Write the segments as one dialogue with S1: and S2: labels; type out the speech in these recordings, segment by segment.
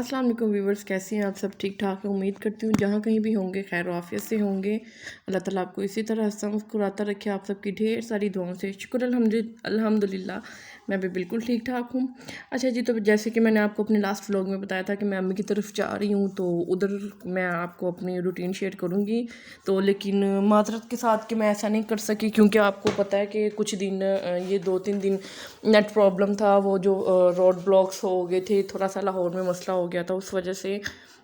S1: अस्सलाम वालेकुम व्यूवर्स, कैसे हैं आप सब? ठीक ठाक है। उम्मीद करती हूँ जहाँ कहीं भी होंगे खैर आफियत से होंगे। अल्लाह ताला आपको इसी तरह हंसता मुस्कुराता रखे। आप सबकी ढेर सारी दुआओं से शुक्र अल्हम्दुलिल्लाह मैं भी बिल्कुल ठीक ठाक हूँ। अच्छा जी, तो जैसे कि मैंने आपको अपने लास्ट व्लॉग में बताया था कि मैं अम्मी की तरफ जा रही हूँ, तो उधर मैं आपको अपनी रूटीन शेयर करूँगी। तो लेकिन माजरत के साथ कि मैं ऐसा नहीं कर सकी, क्योंकि आपको पता है कि कुछ दिन ये 2-3 दिन नेट प्रॉब्लम था। वो जो रोड ब्लॉक्स हो गए थे, थोड़ा सा लाहौर में मसला हो गया था, उस वजह से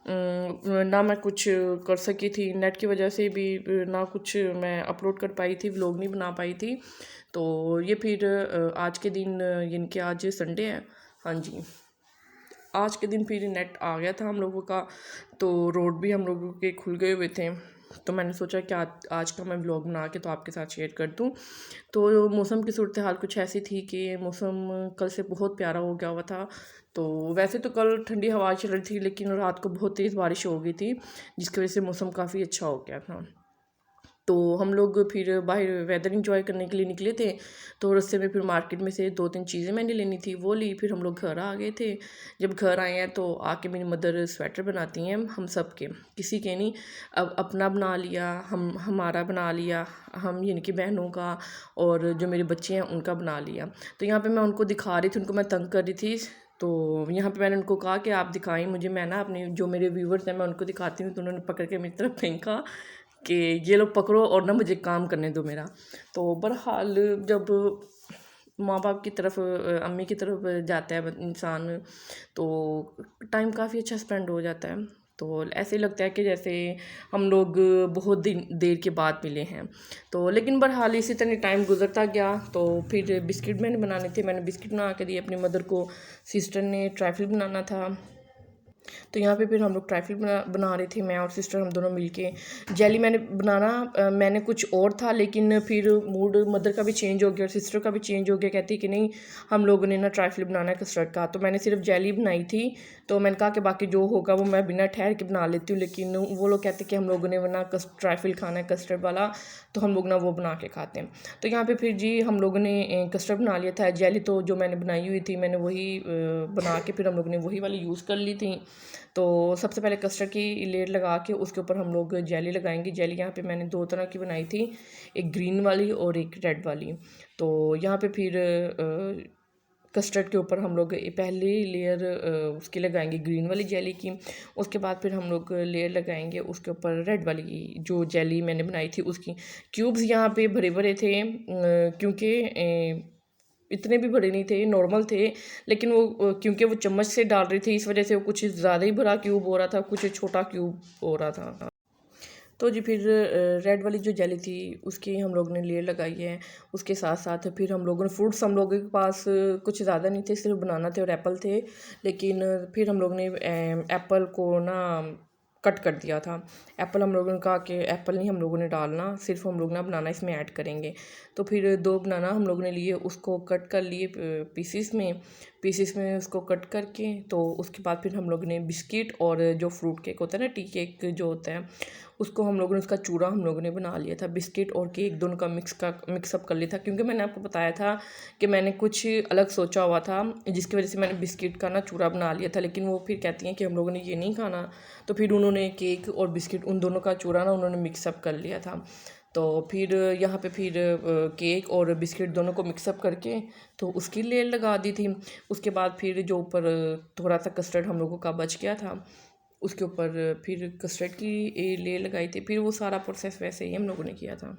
S1: ना मैं कुछ कर सकी थी। नेट की वजह से भी ना कुछ मैं अपलोड कर पाई थी, व्लॉग नहीं बना पाई थी। तो ये फिर आज के दिन, यानी कि आज संडे है, हाँ जी, आज के दिन फिर नेट आ गया था हम लोगों का। तो रोड भी हम लोगों के खुल गए हुए थे। तो मैंने सोचा कि आज का मैं व्लॉग बना के तो आपके साथ शेयर कर दूं। तो मौसम की सूरत हाल कुछ ऐसी थी कि मौसम कल से बहुत प्यारा हो गया हुआ था। तो वैसे तो कल ठंडी हवा चल रही थी, लेकिन रात को बहुत तेज़ बारिश हो गई थी, जिसकी वजह से मौसम काफ़ी अच्छा हो गया था। तो हम लोग फिर बाहर वेदर इंजॉय करने के लिए निकले थे। तो रास्ते में फिर मार्केट में से 2-3 चीज़ें मैंने लेनी थी, वो ली। फिर हम लोग घर आ गए थे। जब घर आए हैं तो आके मेरी मदर स्वेटर बनाती हैं हम सब के, किसी के नहीं। अब अपना बना लिया, हमारा बना लिया, हम यानी कि बहनों का, और जो मेरे बच्चे हैं उनका बना लिया। तो यहाँ पे मैं उनको दिखा रही थी, उनको मैं तंग कर रही थी। तो यहाँ पे मैंने उनको कहा कि आप दिखाएं मुझे, मैं ना अपने जो मेरे व्यूवर्स हैं मैं उनको दिखाती हूँ। तो उन्होंने पकड़ के मेरी तरफ फेंका कि ये लोग पकड़ो और ना मुझे काम करने दो मेरा। तो बहरहाल जब माँ बाप की तरफ, अम्मी की तरफ जाता है इंसान, तो टाइम काफ़ी अच्छा स्पेंड हो जाता है। तो ऐसे लगता है कि जैसे हम लोग बहुत दिन देर के बाद मिले हैं। तो लेकिन बहरहाल इसी तरह टाइम गुजरता गया। तो फिर बिस्किट मैंने बनाने थे, मैंने बिस्किट बना के दिए अपनी मदर को। सिस्टर ने ट्राइफल बनाना था। तो यहाँ पे फिर हम लोग ट्राइफल बना रहे थे, मैं और सिस्टर हम दोनों मिलके। जेली मैंने बनाना मैंने कुछ और था, लेकिन फिर मूड मदर का भी चेंज हो गया और सिस्टर का भी चेंज हो गया। कहती कि नहीं, हम लोगों ने ना ट्राइफल बनाना है कस्टर्ड का। तो मैंने सिर्फ जेली बनाई थी। तो मैंने कहा कि बाकी जो होगा वो मैं बिना ठहर के बना लेती हूँ, लेकिन वो लोग कहते कि हम लोगों ने वरना ट्राइफल खाना है कस्टर्ड वाला, तो हम लोग ना वो बना के खाते हैं। तो यहाँ पे फिर जी हम लोगों ने कस्टर्ड बना लिया था। जेली तो जो मैंने बनाई हुई थी, मैंने वही बना के फिर हम लोगों ने वही वाली यूज़ कर ली थी। तो सबसे पहले कस्टर्ड की लेयर लगा के उसके ऊपर हम लोग जेली लगाएंगे। जेली यहाँ पे मैंने 2 तरह की बनाई थी, एक ग्रीन वाली और एक रेड वाली। तो यहाँ पे फिर कस्टर्ड के ऊपर हम लोग पहली लेयर उसकी लगाएंगे ग्रीन वाली जेली की। उसके बाद फिर हम लोग लेयर लगाएंगे उसके ऊपर रेड वाली जो जेली मैंने बनाई थी उसकी। क्यूब्स यहाँ पे भरे भरे थे, क्योंकि इतने भी बड़े नहीं थे, नॉर्मल थे। लेकिन वो क्योंकि वो चम्मच से डाल रही थी, इस वजह से वो कुछ ज़्यादा ही बड़ा क्यूब हो रहा था, कुछ छोटा क्यूब हो रहा था। तो जी फिर रेड वाली जो जेली थी उसकी हम लोग ने लेयर लगाई है। उसके साथ साथ फिर हम लोगों ने फ्रूट्स, हम लोगों के पास कुछ ज़्यादा नहीं थे, सिर्फ बनाना थे और एप्पल थे। लेकिन फिर हम लोग ने एप्पल को ना कट कर दिया था। एप्पल हम लोगों ने कहा कि एप्पल नहीं हम लोगों ने डालना, सिर्फ हम लोग ना बनाना इसमें ऐड करेंगे। तो फिर 2 बनाना हम लोगों ने लिए, उसको कट कर लिए पीसीस में उसको कट करके। तो उसके बाद फिर हम लोग ने बिस्किट और जो फ्रूट केक होता है ना, टी केक जो होता है, उसको हम लोगों ने, उसका चूरा हम लोगों ने बना लिया था। बिस्किट और केक दोनों का मिक्सअप कर लिया था, क्योंकि मैंने आपको बताया था कि मैंने कुछ अलग सोचा हुआ था, जिसकी वजह से मैंने बिस्किट का ना चूरा बना लिया था। लेकिन वो फिर कहती हैं कि हम लोगों ने ये नहीं खाना, तो फिर उन्होंने केक और बिस्किट उन दोनों का चूरा ना उन्होंने मिक्सअप कर लिया था। तो फिर यहाँ पे फिर केक और बिस्किट दोनों को मिक्सअप करके तो उसकी लेयर लगा दी थी। उसके बाद फिर जो ऊपर थोड़ा सा कस्टर्ड हम लोगों का बच गया था, उसके ऊपर फिर कस्टर्ड की लेयर लगाई थी। फिर वो सारा प्रोसेस वैसे ही हम लोगों ने किया था।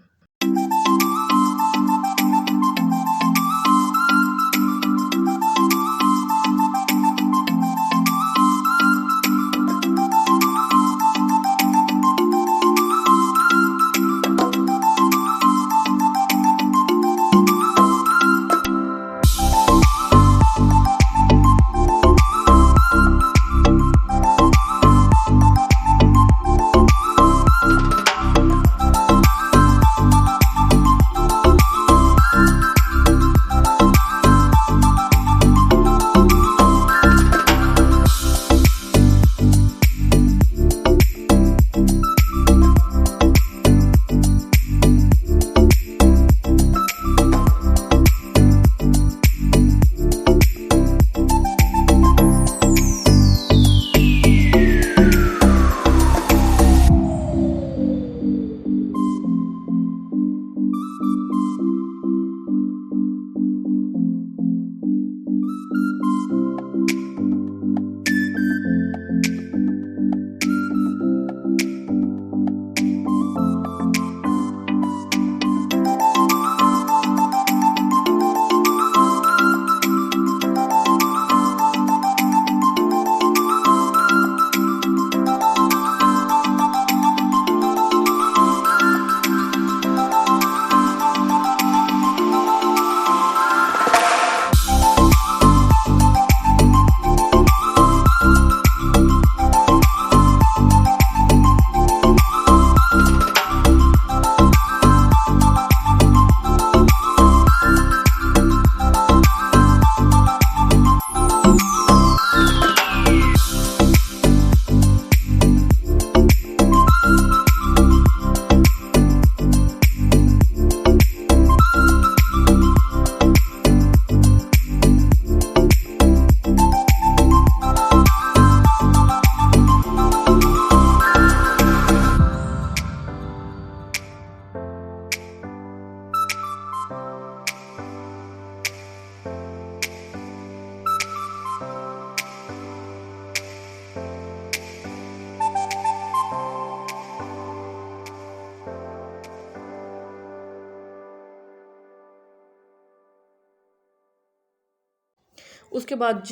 S1: उसके बाद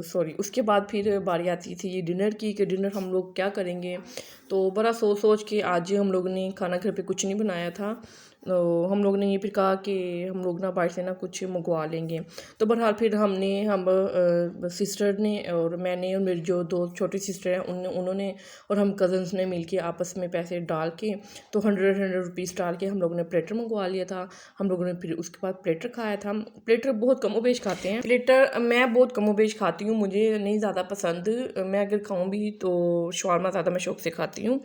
S1: सॉरी उसके बाद फिर बारी आती थी ये डिनर की कि डिनर हम लोग क्या करेंगे। तो बड़ा सोच सोच के आज हम लोग ने खाना घर पे कुछ नहीं बनाया था। तो हम लोग ने ये फिर कहा कि हम लोग ना बाहर से ना कुछ मंगवा लेंगे। तो बहरहाल फिर हम सिस्टर ने और मैंने और मेरी जो दो छोटी सिस्टर हैं उन्होंने और हम कज़न्स ने मिलके आपस में पैसे डाल के तो 100 रुपीज़ डाल के हम लोगों ने प्लेटर मंगवा लिया था। हम लोगों ने फिर उसके बाद प्लेटर खाया था। प्लेटर बहुत कमोबेश खाते हैं। प्लेटर मैं बहुत कमोबेश खाती हूँ, मुझे नहीं ज़्यादा पसंद। मैं अगर खाऊँ भी तो शवारमा ज़्यादा मैं शौक़ से खाती हूँ।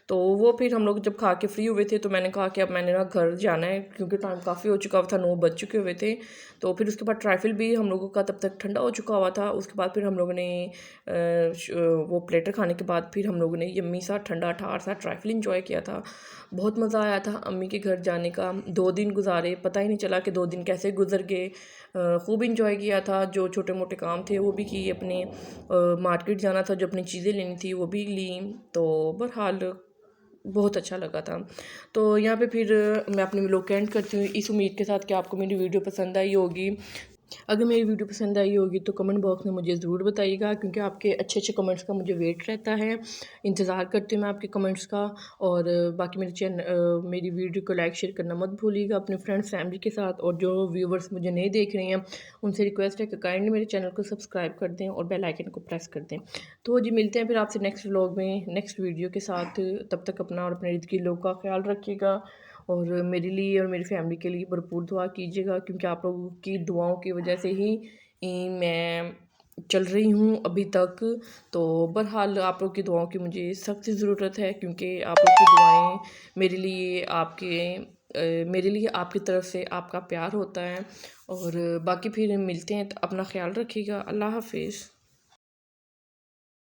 S1: तो वो फिर हम लोग जब खा के फ्री हुए थे तो मैंने कहा कि अब मैंने ना घर जाना है क्योंकि टाइम काफ़ी हो चुका था, 9 बज चुके हुए थे। तो फिर उसके बाद ट्राइफल भी हम लोगों का तब तक ठंडा हो चुका हुआ था। उसके बाद फिर हम लोगों ने वो प्लेटर खाने के बाद फिर हम लोगों ने यम्मी सा ठंडा ठार सा ट्राइफल इंजॉय किया था। बहुत मज़ा आया था अम्मी के घर जाने का। 2 दिन गुजारे, पता ही नहीं चला कि 2 दिन कैसे गुजर गए। खूब इंजॉय किया था, जो छोटे मोटे काम थे वो भी किए अपने। मार्केट जाना था, जो अपनी चीज़ें लेनी थी वो भी ली। तो बहरहाल बहुत अच्छा लगा था। तो यहाँ पे फिर मैं अपनी व्लॉग को एंड करती हूँ इस उम्मीद के साथ कि आपको मेरी वीडियो पसंद आई होगी। अगर मेरी वीडियो पसंद आई होगी तो कमेंट बॉक्स में मुझे ज़रूर बताइएगा क्योंकि आपके अच्छे अच्छे कमेंट्स का मुझे वेट रहता है। इंतज़ार करती हूँ मैं आपके कमेंट्स का। और बाकी मेरी वीडियो को लाइक शेयर करना मत भूलिएगा अपने फ्रेंड्स फैमिली के साथ। और जो व्यूवर्स मुझे नहीं देख रहे हैं उनसे रिक्वेस्ट है कि काइंडली मेरे चैनल को सब्सक्राइब कर दें और बेल आइकन को प्रेस कर दें। तो जी मिलते हैं फिर आपसे नेक्स्ट व्लॉग में नेक्स्ट वीडियो के साथ। तब तक अपना और अपने इर्द गिर्द लोग का ख्याल रखिएगा और मेरे लिए और मेरी फैमिली के लिए भरपूर दुआ कीजिएगा क्योंकि आप लोगों की दुआओं की वजह से ही मैं चल रही हूँ अभी तक। तो बहरहाल आप लोग की दुआओं की मुझे सख्त ज़रूरत है क्योंकि आप लोग की दुआएं मेरे लिए आपकी तरफ से आपका प्यार होता है। और बाकी फिर मिलते हैं, तो अपना ख्याल रखिएगा। अल्लाह हाफिज़।